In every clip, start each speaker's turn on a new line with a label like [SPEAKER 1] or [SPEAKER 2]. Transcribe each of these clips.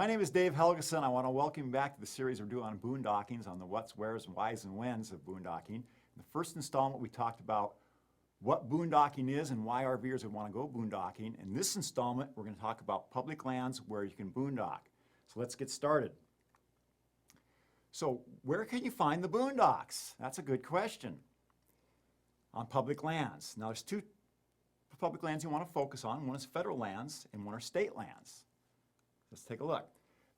[SPEAKER 1] name is Dave Helgeson. I want to welcome you back to the series we're doing on boondockings, on the what's, where's, why's, and when's of boondocking. In the first installment, we talked about what boondocking is and why RVers would want to go boondocking. In this installment, we're going to talk about public lands where you can boondock. So let's get started. So where can you find the boondocks? That's a good question. On public lands. Now there's two public lands you want to focus on. One is federal lands and one are state lands. Let's take a look.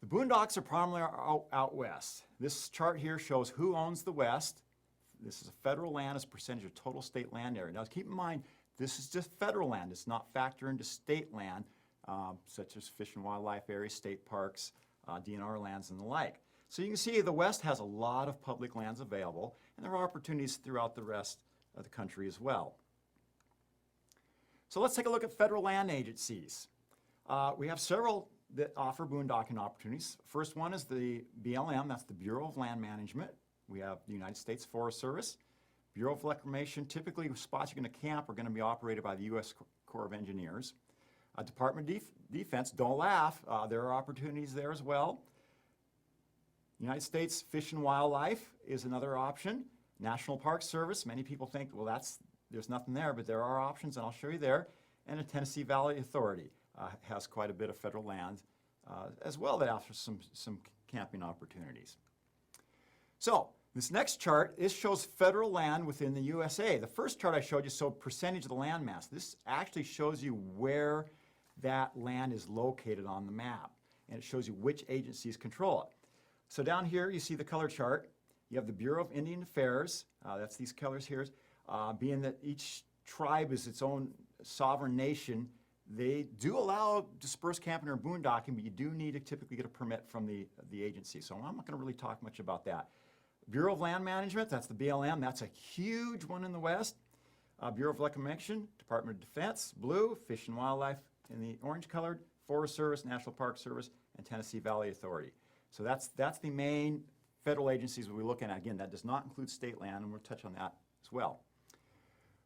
[SPEAKER 1] The boondocks are primarily out west. This chart here shows who owns the west. This is a federal land as a percentage of total state land area. Now keep in mind, this is just federal land. It's not factored into state land, such as fish and wildlife areas, state parks, DNR lands, and the like. So you can see the west has a lot of public lands available, and there are opportunities throughout the rest of the country as well. So let's take a look at federal land agencies. We have several that offer boondocking opportunities. First one is the BLM, that's the Bureau of Land Management. We have the United States Forest Service. Bureau of Reclamation, typically spots you're going to camp are going to be operated by the U.S. Corps of Engineers. Department of Defense, don't laugh, there are opportunities there as well. United States Fish and Wildlife is another option. National Park Service, many people think, well, there's nothing there, but there are options, and I'll show you there. And the Tennessee Valley Authority has quite a bit of federal land as well that offers some camping opportunities. So this next chart, this shows federal land within the USA. The first chart I showed you showed percentage of the land mass. This actually shows you where that land is located on the map, and it shows you which agencies control it. So down here you see the color chart. You have the Bureau of Indian Affairs, that's these colors here. Being that each tribe is its own sovereign nation, they do allow dispersed camping or boondocking, but you do need to typically get a permit from the agency. So I'm not going to really talk much about that. Bureau of Land Management, that's the BLM, that's a huge one in the west. Bureau of Reclamation, Department of Defense, blue, Fish and Wildlife in the orange colored, Forest Service, National Park Service, and Tennessee Valley Authority. So that's the main federal agencies we'll be looking at. Again, that does not include state land, and we'll touch on that as well.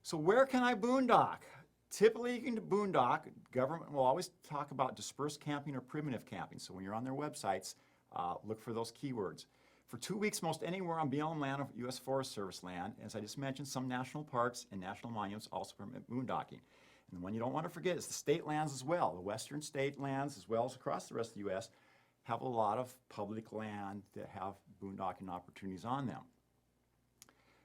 [SPEAKER 1] So where can I boondock? Typically, you can boondock. Government will always talk about dispersed camping or primitive camping. So when you're on their websites, look for those keywords. For 2 weeks, most anywhere on BLM land or U.S. Forest Service land, as I just mentioned, some national parks and national monuments also permit boondocking. And the one you don't want to forget is the state lands as well. The western state lands, as well as across the rest of the U.S., have a lot of public land that have boondocking opportunities on them.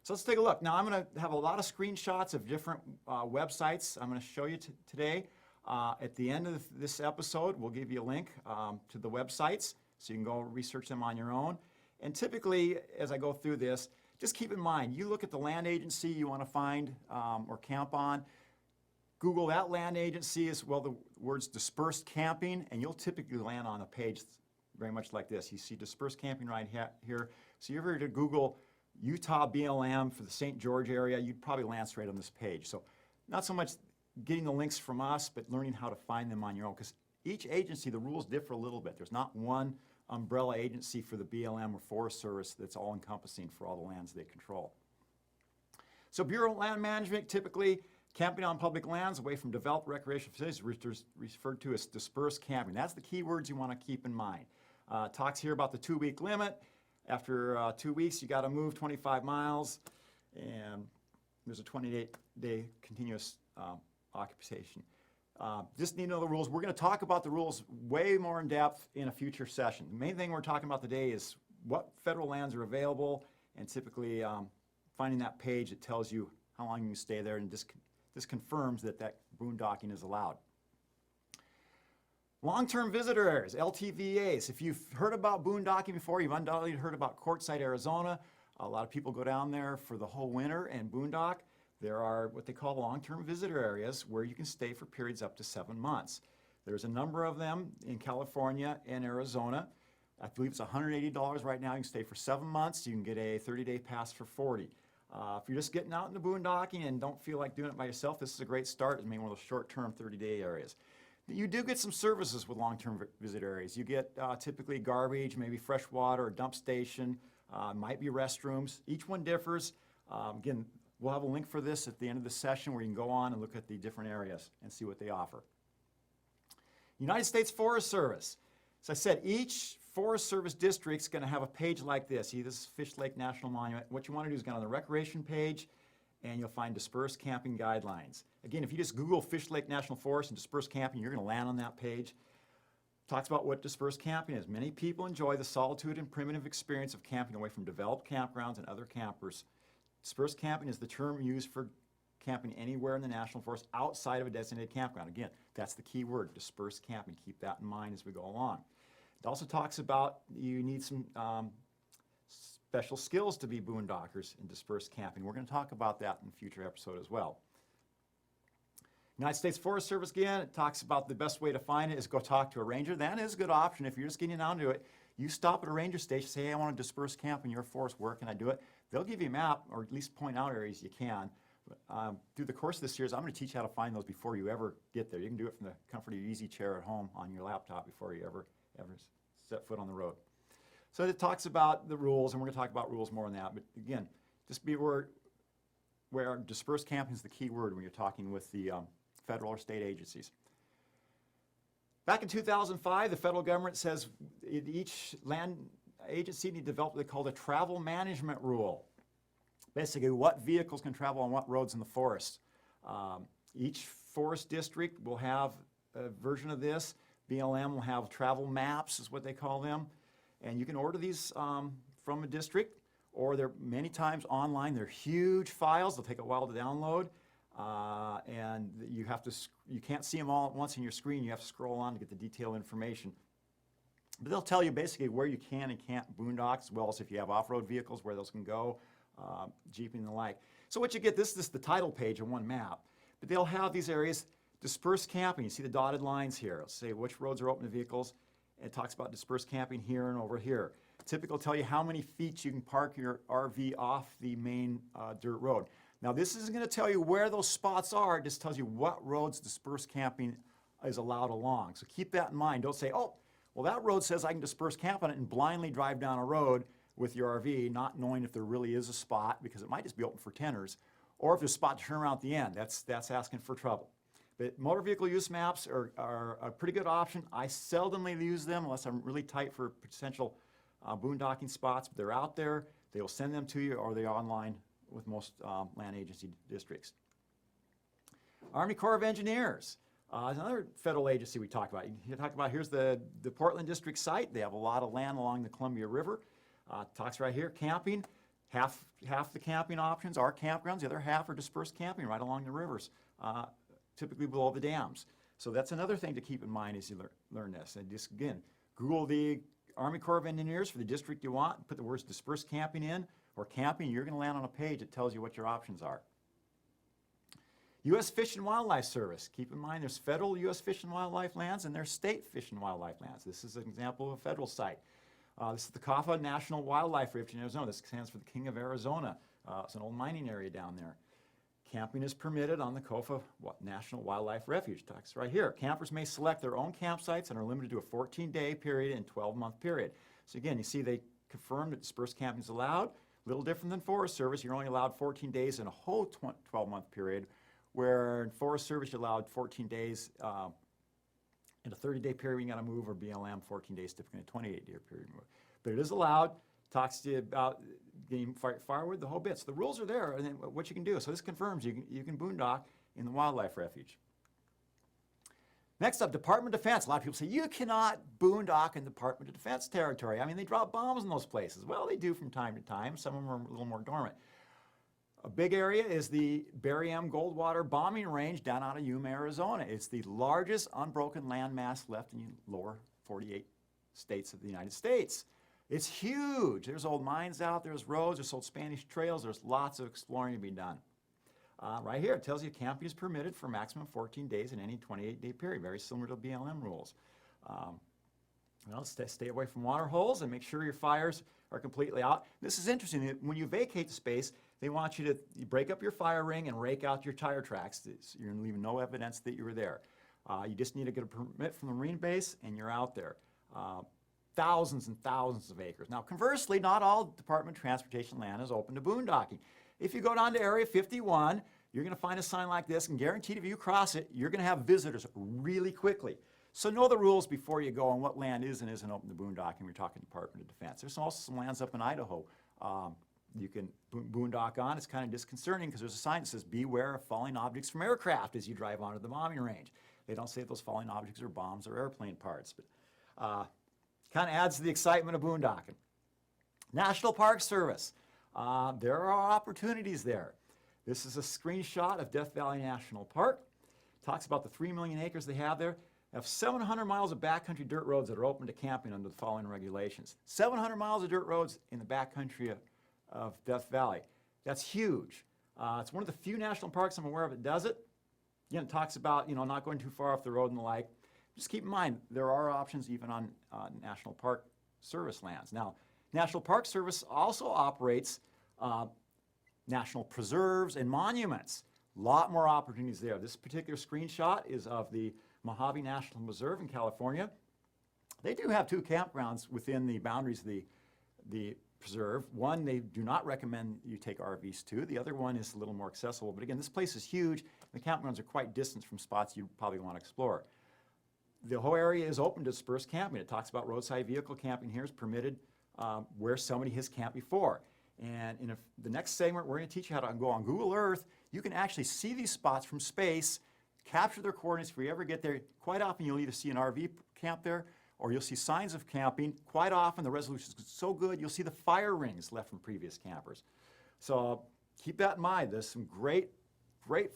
[SPEAKER 1] So let's take a look. Now I'm going to have a lot of screenshots of different websites I'm going to show you today. At the end of this episode, we'll give you a link to the websites so you can go research them on your own. And typically, as I go through this, just keep in mind, you look at the land agency you want to find or camp on, Google that land agency as well, the words dispersed camping, and you'll typically land on a page very much like this. You see dispersed camping right here. So if you were to Google Utah BLM for the St. George area, you'd probably land straight on this page. So not so much getting the links from us, but learning how to find them on your own, because each agency, the rules differ a little bit. There's not one umbrella agency for the BLM or Forest Service that's all encompassing for all the lands they control. So Bureau of Land Management, typically camping on public lands away from developed recreational facilities, referred to as dispersed camping. That's the key words you want to keep in mind. Talks here about the 2-week limit. After 2 weeks, you got to move 25 miles, and there's a 28-day continuous occupation. Just need to know the rules. We're going to talk about the rules way more in depth in a future session. The main thing we're talking about today is what federal lands are available, and typically finding that page that tells you how long you can stay there, and this confirms that boondocking is allowed. Long-term visitor areas, LTVAs. If you've heard about boondocking before, you've undoubtedly heard about Quartzsite, Arizona. A lot of people go down there for the whole winter and boondock. There are what they call long-term visitor areas where you can stay for periods up to 7 months. There's a number of them in California and Arizona. I believe it's $180 right now. You can stay for 7 months. You can get a 30-day pass for $40. If you're just getting out into boondocking and don't feel like doing it by yourself, this is a great start. It's maybe one of those short-term 30-day areas. You do get some services with long-term visit areas. You get typically garbage, maybe fresh water, a dump station, might be restrooms. Each one differs. Again, we'll have a link for this at the end of the session where you can go on and look at the different areas and see what they offer. United States Forest Service. As I said, each Forest Service district's going to have a page like this. See, this is Fish Lake National Monument. What you want to do is go on the recreation page, and you'll find dispersed camping guidelines. Again, if you just Google Fish Lake National Forest and dispersed camping, you're going to land on that page. Talks about what dispersed camping is. Many people enjoy the solitude and primitive experience of camping away from developed campgrounds and other campers. Dispersed camping is the term used for camping anywhere in the National Forest outside of a designated campground. Again, that's the key word, dispersed camping. Keep that in mind as we go along. It also talks about you need some special skills to be boondockers in dispersed camping. We're going to talk about that in a future episode as well. United States Forest Service, again, it talks about the best way to find it is go talk to a ranger. That is a good option. If you're just getting down to it, you stop at a ranger station, say, hey, I want to disperse camp in your forest, where can I do it? They'll give you a map, or at least point out areas you can. Through the course of this series, I'm going to teach you how to find those before you ever get there. You can do it from the comfort of your easy chair at home on your laptop before you ever set foot on the road. So it talks about the rules, and we're going to talk about rules more on that. But again, just be aware where dispersed camping is the key word when you're talking with the federal or state agencies. Back in 2005, the federal government says each land agency need to develop what they call the travel management rule. Basically, what vehicles can travel on what roads in the forest. Each forest district will have a version of this. BLM will have travel maps, is what they call them. And you can order these from a district, or they're many times online. They're huge files. They'll take a while to download. And you can't see them all at once on your screen. You have to scroll on to get the detailed information. But they'll tell you basically where you can and can't boondock, as well as if you have off-road vehicles, where those can go, jeeping and the like. So what you get, this is the title page of one map. But they'll have these areas, dispersed camping. You see the dotted lines here. It'll say which roads are open to vehicles. And it talks about dispersed camping here and over here. Typically, it'll tell you how many feet you can park your RV off the main dirt road. Now, this isn't going to tell you where those spots are. It just tells you what roads dispersed camping is allowed along. So keep that in mind. Don't say, oh, well, that road says I can disperse camp on it, and blindly drive down a road with your RV, not knowing if there really is a spot, because it might just be open for tenners, or if there's a spot to turn around at the end. That's asking for trouble. But motor vehicle use maps are a pretty good option. I seldomly use them unless I'm really tight for potential boondocking spots, but they're out there. They will send them to you, or they're online with most land agency districts. Army Corps of Engineers is another federal agency we talk about. You talk about, here's the Portland district site. They have a lot of land along the Columbia River. Talks right here, camping. Half the camping options are campgrounds. The other half are dispersed camping right along the rivers, typically below the dams. So that's another thing to keep in mind as you learn this. And just, again, Google the Army Corps of Engineers for the district you want, put the words dispersed camping in, or camping, you're going to land on a page that tells you what your options are. U.S. Fish and Wildlife Service. Keep in mind there's federal U.S. Fish and Wildlife lands and there's state fish and wildlife lands. This is an example of a federal site. This is the Kafa National Wildlife Refuge in Arizona. This stands for the King of Arizona. It's an old mining area down there. Camping is permitted on the Kafa National Wildlife Refuge. Talks right here. Campers may select their own campsites and are limited to a 14-day period and 12-month period. So again, you see they confirmed that dispersed camping is allowed. A little different than Forest Service. You're only allowed 14 days in a whole 12-month period, where in Forest Service you're allowed 14 days in a 30-day period you got to move, or BLM 14 days typically in a 28-day period move. But it is allowed. Talks to you about getting firewood, the whole bit. So the rules are there, and then what you can do. So this confirms you can boondock in the wildlife refuge. Next up, Department of Defense. A lot of people say, you cannot boondock in Department of Defense territory. I mean, they drop bombs in those places. Well, they do from time to time. Some of them are a little more dormant. A big area is the Barry M. Goldwater bombing range down out of Yuma, Arizona. It's the largest unbroken landmass left in the lower 48 states of the United States. It's huge. There's old mines out, there's roads, there's old Spanish trails, there's lots of exploring to be done. Right here, it tells you camping is permitted for maximum 14 days in any 28-day period, very similar to BLM rules. Stay away from water holes and make sure your fires are completely out. This is interesting. When you vacate the space, they want you to break up your fire ring and rake out your tire tracks. You're leaving no evidence that you were there. You just need to get a permit from the Marine base, and you're out there. Thousands and thousands of acres. Now, conversely, not all Department of Transportation land is open to boondocking. If you go down to Area 51, you're going to find a sign like this, and guaranteed if you cross it, you're going to have visitors really quickly. So know the rules before you go on what land is and isn't open to boondocking. We're talking Department of Defense. There's also some lands up in Idaho. You can boondock on. It's kind of disconcerting because there's a sign that says, beware of falling objects from aircraft as you drive onto the bombing range. They don't say if those falling objects are bombs or airplane parts, but kind of adds to the excitement of boondocking. National Park Service. There are opportunities there. This is a screenshot of Death Valley National Park. Talks about the 3 million acres they have there. They have 700 miles of backcountry dirt roads that are open to camping under the following regulations. 700 miles of dirt roads in the backcountry of Death Valley. That's huge. It's one of the few national parks I'm aware of that does it. Again, it talks about not going too far off the road and the like. Just keep in mind, there are options even on National Park Service lands. Now, National Park Service also operates national preserves and monuments. A lot more opportunities there. This particular screenshot is of the Mojave National Preserve in California. They do have 2 campgrounds within the boundaries of the preserve. One they do not recommend you take RVs to. The other one is a little more accessible. But again, this place is huge. The campgrounds are quite distant from spots you probably want to explore. The whole area is open to dispersed camping. It talks about roadside vehicle camping here is permitted where somebody has camped before. And in the next segment, we're going to teach you how to go on Google Earth. You can actually see these spots from space, capture their coordinates if you ever get there. Quite often, you'll either see an RV camp there, or you'll see signs of camping. Quite often, the resolution is so good, you'll see the fire rings left from previous campers. So keep that in mind. There's some great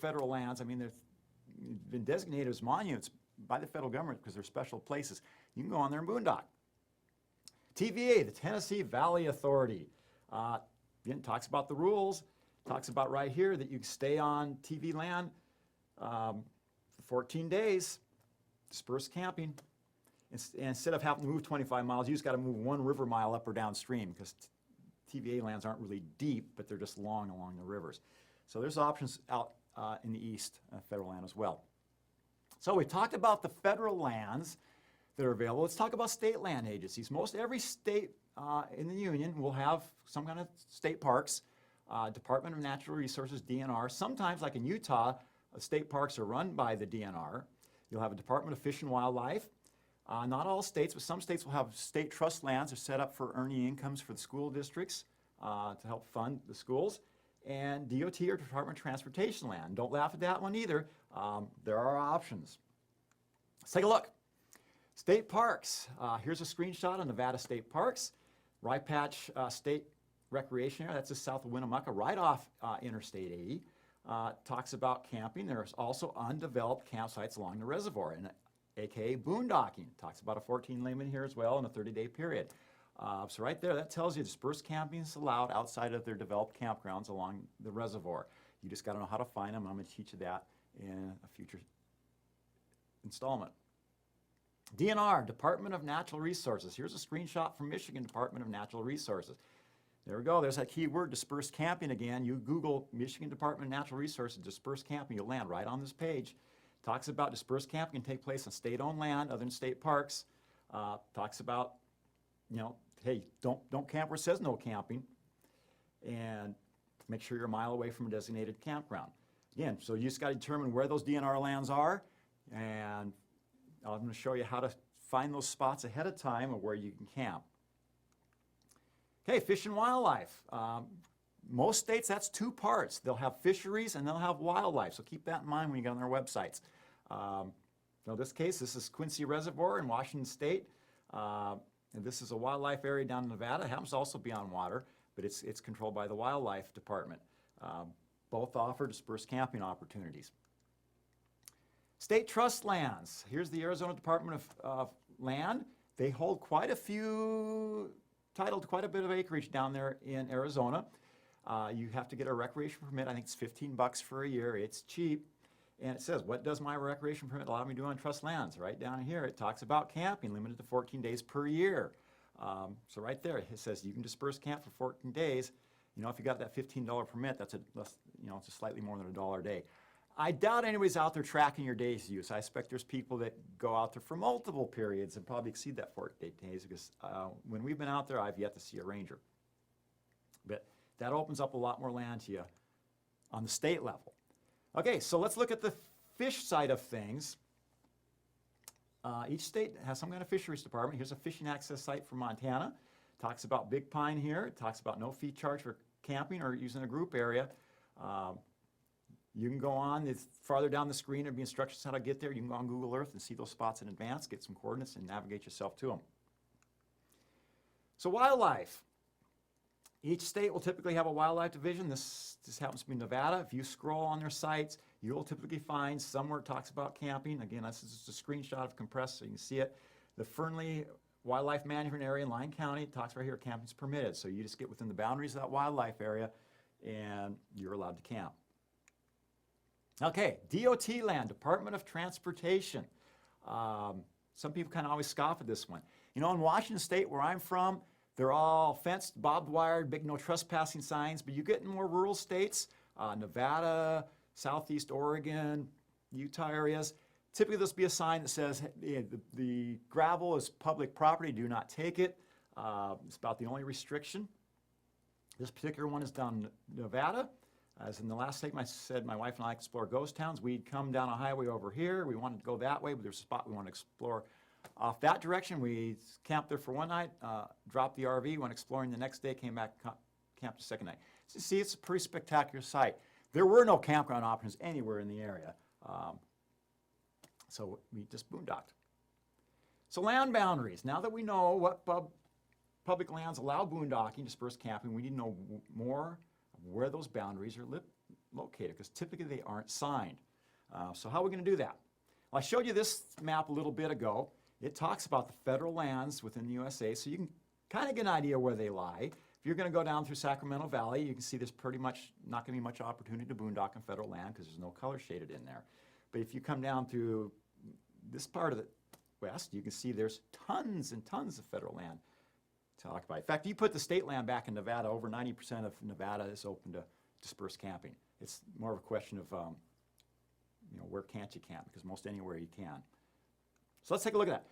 [SPEAKER 1] federal lands. I mean, they've been designated as monuments by the federal government because they're special places. You can go on there and boondock. TVA, the Tennessee Valley Authority. Again, talks about the rules. Talks about right here that you can stay on TV land for 14 days, dispersed camping. Instead of having to move 25 miles, you just got to move 1 river mile up or downstream because TVA lands aren't really deep, but they're just long along the rivers. So there's options out in the east, federal land as well. So we talked about the federal lands that are available. Let's talk about state land agencies. Most every state in the union will have some kind of state parks. Department of Natural Resources, DNR. Sometimes, like in Utah, state parks are run by the DNR. You'll have a Department of Fish and Wildlife. Not all states, but some states will have state trust lands that are set up for earning incomes for the school districts to help fund the schools. And DOT or Department of Transportation land. Don't laugh at that one either. There are options. Let's take a look. State parks. Here's a screenshot of Nevada State Parks. Rye Patch State Recreation Area, that's just south of Winnemucca, right off Interstate 80. Talks about camping. There's also undeveloped campsites along the reservoir, aka boondocking. Talks about a 14 limit here as well in a 30-day period. So right there, that tells you dispersed camping is allowed outside of their developed campgrounds along the reservoir. You just got to know how to find them. I'm going to teach you that in a future installment. DNR, Department of Natural Resources. Here's a screenshot from Michigan Department of Natural Resources. There we go. There's that key word, dispersed camping again. You Google Michigan Department of Natural Resources, dispersed camping, you'll land right on this page. Talks about dispersed camping can take place on state-owned land other than state parks. Talks about, hey, don't camp where it says no camping, and make sure you're a mile away from a designated campground. Again, so you just got to determine where those DNR lands are, and I'm going to show you how to find those spots ahead of time of where you can camp. Okay, fish and wildlife. Most states, that's 2 parts. They'll have fisheries and they'll have wildlife, so keep that in mind when you go on their websites. In this case, this is Quincy Reservoir in Washington State. And this is a wildlife area down in Nevada. It happens to also be on water, but it's controlled by the Wildlife Department. Both offer dispersed camping opportunities. State trust lands. Here's the Arizona Department of Land. They hold quite a few, titled quite a bit of acreage down there in Arizona. You have to get a recreation permit. I think it's $15 for a year. It's cheap. And it says, what does my recreation permit allow me to do on trust lands? Right down here, it talks about camping, limited to 14 days per year. So right there, it says you can disperse camp for 14 days. If you got that $15 permit, that's it's slightly more than $1 a day. I doubt anybody's out there tracking your days use. I expect there's people that go out there for multiple periods and probably exceed that 14 days because when we've been out there, I've yet to see a ranger. But that opens up a lot more land to you on the state level. Okay, so let's look at the fish side of things. Each state has some kind of fisheries department. Here's a fishing access site for Montana. Talks about Big Pine here. It talks about no fee charge for camping or using a group area. You can go on, it's farther down the screen, there'll be instructions how to get there. You can go on Google Earth and see those spots in advance, get some coordinates, and navigate yourself to them. So wildlife. Each state will typically have a wildlife division. This happens to be Nevada. If you scroll on their sites, you'll typically find somewhere it talks about camping. Again, this is just a screenshot of compressed so you can see it. The Fernley Wildlife Management Area in Lyon County, it talks right here, camping is permitted. So you just get within the boundaries of that wildlife area and you're allowed to camp. Okay, DOT land, Department of Transportation. Some people kind of always scoff at this one. You know, in Washington State, where I'm from, they're all fenced, barbed wired, big no trespassing signs, but you get in more rural states, Nevada, Southeast Oregon, Utah areas, typically there'll be a sign that says, hey, the gravel is public property, do not take it. It's about the only restriction. This particular one is down in Nevada. As in the last segment, I said my wife and I explore ghost towns. We'd come down a highway over here. We wanted to go that way, but there's a spot we want to explore off that direction. We camped there for one night, dropped the RV, went exploring the next day, came back, camped the second night. So you see, it's a pretty spectacular site. There were no campground options anywhere in the area, so we just boondocked. So land boundaries. Now that we know what public lands allow boondocking, dispersed camping, we need to know more where those boundaries are located, because typically they aren't signed. So how are we going to do that? Well, I showed you this map a little bit ago. It talks about the federal lands within the USA, so you can kind of get an idea where they lie. If you're going to go down through Sacramento Valley, you can see there's pretty much not going to be much opportunity to boondock on federal land because there's no color shaded in there. But if you come down through this part of the west, you can see there's tons and tons of federal land to occupy. In fact, you put the state land back in Nevada, over 90% of Nevada is open to dispersed camping. It's more of a question of, you know, where can't you camp, because most anywhere you can. So let's take a look at that.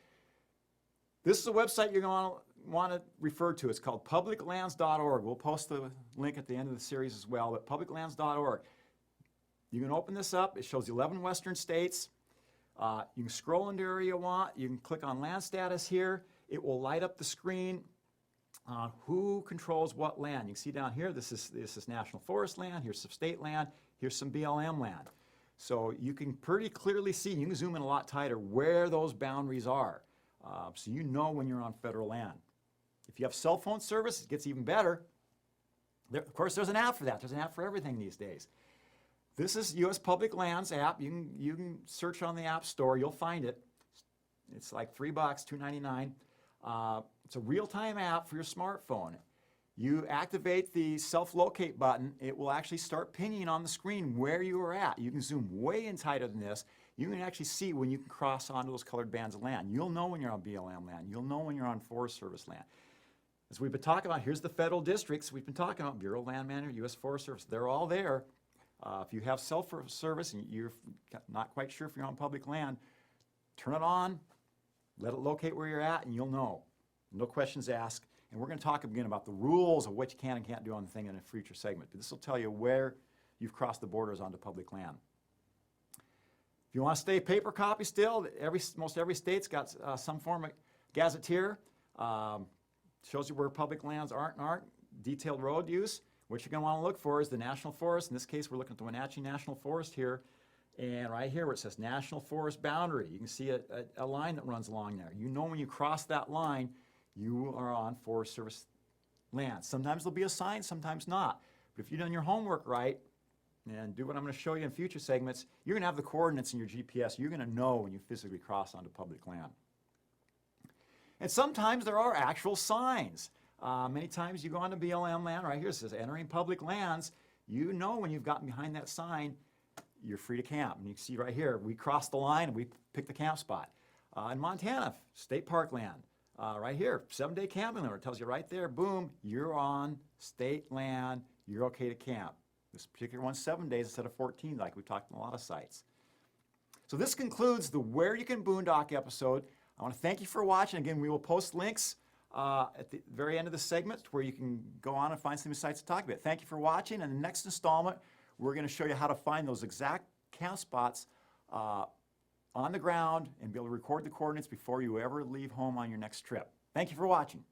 [SPEAKER 1] This is a website you're going to want to refer to. It's called publiclands.org. We'll post the link at the end of the series as well, but publiclands.org. You can open this up. It shows 11 western states. You can scroll into area you want. You can click on land status here. It will light up the screen. Who controls what land? You can see down here, this is national forest land. Here's some state land. Here's some BLM land. So you can pretty clearly see, you can zoom in a lot tighter, where those boundaries are. So you know when you're on federal land. If you have cell phone service, it gets even better. Of course, there's an app for that. There's an app for everything these days. This is U.S. Public Lands app. You can search on the App Store. You'll find it. It's like $3, $2.99. It's a real-time app for your smartphone. You activate the self-locate button. It will actually start pinging on the screen where you are at. You can zoom way in tighter than this. You can actually see when you can cross onto those colored bands of land. You'll know when you're on BLM land. You'll know when you're on Forest Service land. As we've been talking about, here's the federal districts we've been talking about: Bureau of Land Management, U.S. Forest Service. They're all there. If you have cell service and you're not quite sure if you're on public land, turn it on, let it locate where you're at, and you'll know. No questions asked. And we're going to talk again about the rules of what you can and can't do on the thing in a future segment. But this will tell you where you've crossed the borders onto public land. If you want to stay paper copy still, most every state's got some form of gazetteer. Shows you where public lands aren't and aren't. Detailed road use. What you're going to want to look for is the national forest. In this case, we're looking at the Wenatchee National Forest here. And right here where it says National Forest Boundary, you can see a line that runs along there. You know when you cross that line, you are on Forest Service land. Sometimes there'll be a sign, sometimes not. But if you've done your homework right and do what I'm going to show you in future segments, you're going to have the coordinates in your GPS. You're going to know when you physically cross onto public land. And sometimes there are actual signs. Many times you go onto BLM land, right here it says entering public lands. You know when you've gotten behind that sign, you're free to camp. And you can see right here, we crossed the line and we picked the camp spot. In Montana, state park land. Right here, 7-day camping limit. It tells you right there, boom, you're on state land, you're okay to camp. This particular one's 7 days instead of 14, like we've talked in a lot of sites. So this concludes the Where You Can Boondock episode. I want to thank you for watching. Again, we will post links at the very end of the segment where you can go on and find some sites to talk about. Thank you for watching. And the next installment, we're going to show you how to find those exact camp spots on the ground and be able to record the coordinates before you ever leave home on your next trip. Thank you for watching.